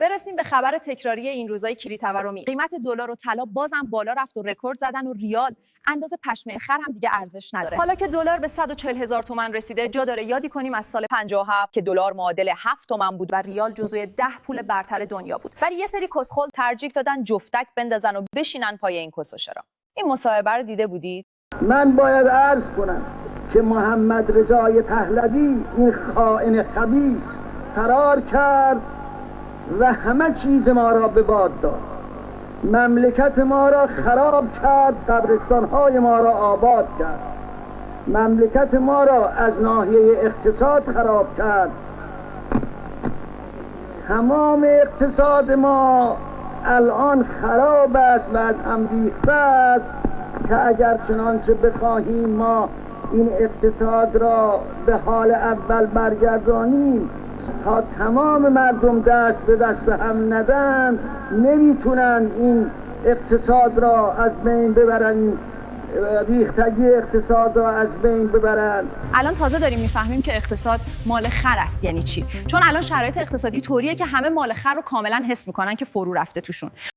برسیم به خبر تکراری این روزای کریتورمی. قیمت دلار و طلا بازم بالا رفت و رکورد زدن و ریال اندازه پشمه خر هم دیگه ارزش نداره. حالا که دلار به 140,000 تومان رسیده، جا داره یادی کنیم از سال 57 که دلار معادل 7 تومان بود و ریال جزو 10 پول برتر دنیا بود. ولی یه سری کسخل ترجیح دادن جفتک بندازن و بشینن پای این کس و شرا. این مصاحبه رو دیده بودید؟ من باید عرض کنم که محمد رضای پهلوی این خائن خبیث فرار کرد و همه چیز ما را به باد داد. مملکت ما را خراب کرد، قبرستان‌های ما را آباد کرد، مملکت ما را از ناحیه اقتصاد خراب کرد. تمام اقتصاد ما الان خراب است و از هم ریخته است که اگر چنانچه بخواهیم ما این اقتصاد را به حال اول برگردانیم، تا تمام مردم دست به دست هم ندن، نمیتونن این اقتصاد را از بین ببرن، ریختگی اقتصاد را از بین ببرن. الان تازه داریم میفهمیم که اقتصاد مال خر است یعنی چی، چون الان شرایط اقتصادی طوریه که همه مال خر رو کاملا حس میکنن که فرو رفته توشون.